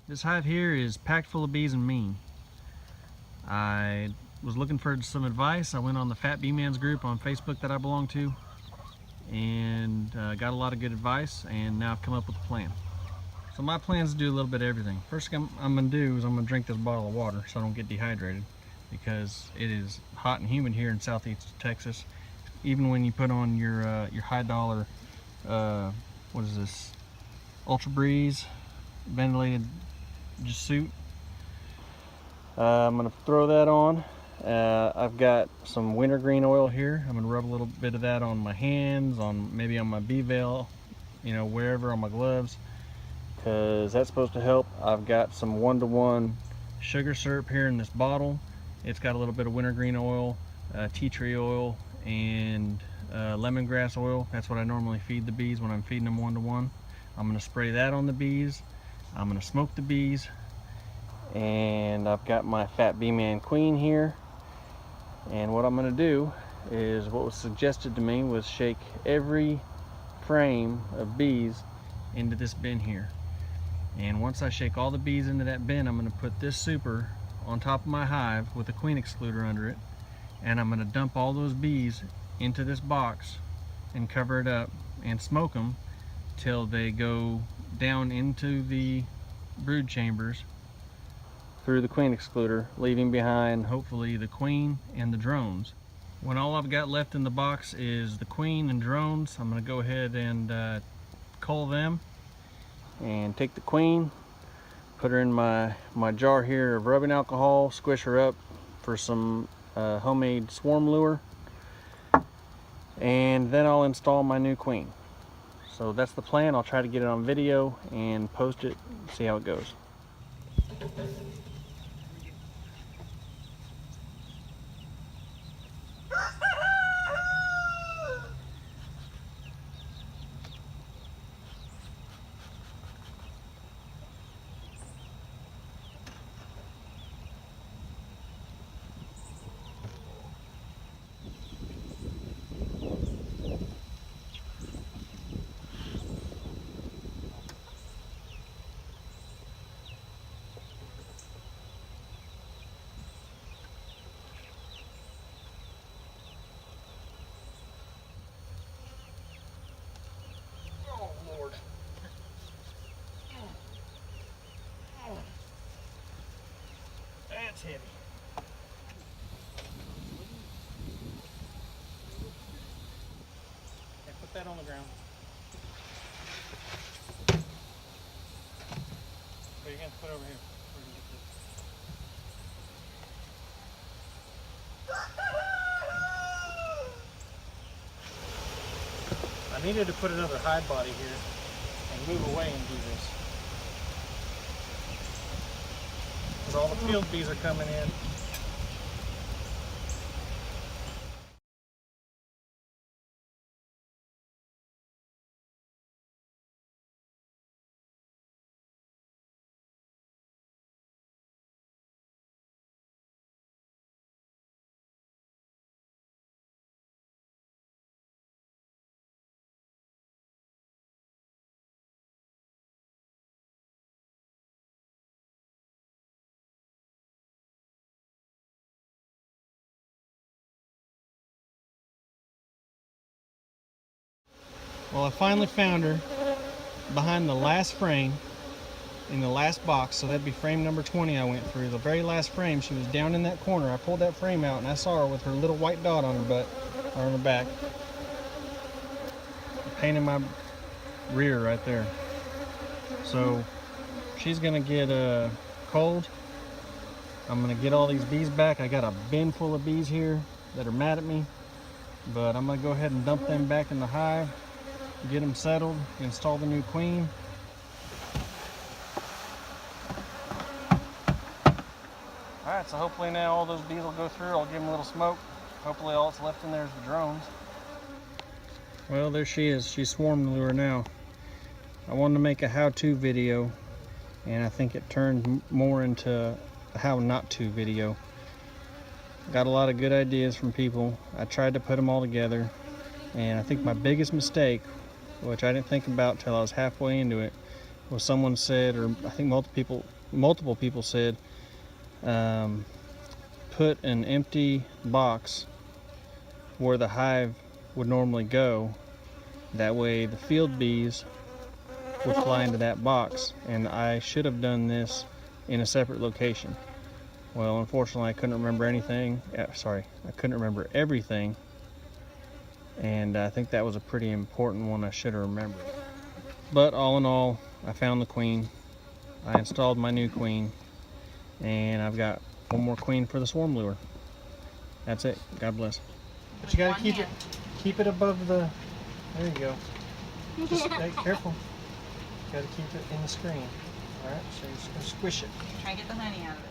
This hive here is packed full of bees and mean. I was looking for some advice. I went on the Fat Bee Man's group on Facebook that I belong to and got a lot of good advice, and now I've come up with a plan. So my plan is to do a little bit of everything. First thing I'm going to do is I'm going to drink this bottle of water so I don't get dehydrated, because it is hot and humid here in southeast Texas. Even when you put on your high dollar, what is this, Ultra Breeze ventilated suit. I'm going to throw that on. I've got some wintergreen oil here. I'm going to rub a little bit of that on my hands, maybe on my bee veil, wherever, on my gloves, because that's supposed to help. I've got some 1-to-1 sugar syrup here in this bottle. It's got a little bit of wintergreen oil, tea tree oil, and lemongrass oil. That's what I normally feed the bees when I'm feeding them 1-to-1. I'm going to spray that on the bees. I'm going to smoke the bees. And I've got my Fat Bee Man Queen here. And what I'm going to do is, what was suggested to me was shake every frame of bees into this bin here. And once I shake all the bees into that bin, I'm going to put this super on top of my hive with a queen excluder under it. And I'm going to dump all those bees into this box and cover it up and smoke them till they go down into the brood chambers through the queen excluder, leaving behind hopefully the queen and the drones. When all I've got left in the box is the queen and drones, I'm going to go ahead and cull them and take the queen, put her in my jar here of rubbing alcohol, squish her up for some homemade swarm lure, and then I'll install my new queen. So that's the plan. I'll try to get it on video and post it, see how it goes. That's heavy. Yeah, put that on the ground. So you're going to put it over here. I needed to put another hide body here and move away and do this. Because all the field bees are coming in. Well, I finally found her behind the last frame in the last box, so that'd be frame number 20 I went through. The very last frame, she was down in that corner. I pulled that frame out and I saw her with her little white dot on her butt, or on her back. A pain in my rear right there. So she's gonna get cold. I'm gonna get all these bees back. I got a bin full of bees here that are mad at me, but I'm gonna go ahead and dump them back in the hive, get them settled, install the new queen. Alright, so hopefully now all those bees will go through. I'll give them a little smoke. Hopefully all that's left in there is the drones. Well, there she is. She's swarm lure now. I wanted to make a how-to video, and I think it turned more into a how not to video. Got a lot of good ideas from people. I tried to put them all together, and I think my biggest mistake, which I didn't think about till I was halfway into it, well, someone said, or I think multiple people said, put an empty box where the hive would normally go. That way the field bees would fly into that box, and I should have done this in a separate location. Well, unfortunately, I couldn't remember anything. I couldn't remember everything, and I think that was a pretty important one I should have remembered. But all in all, I found the queen. I installed my new queen, and I've got one more queen for the swarm lure. That's it. God bless. But you gotta keep it above the. There you go. Just hey, careful. You gotta keep it in the screen. All right. So you're just gonna squish it. Try to get the honey out of it.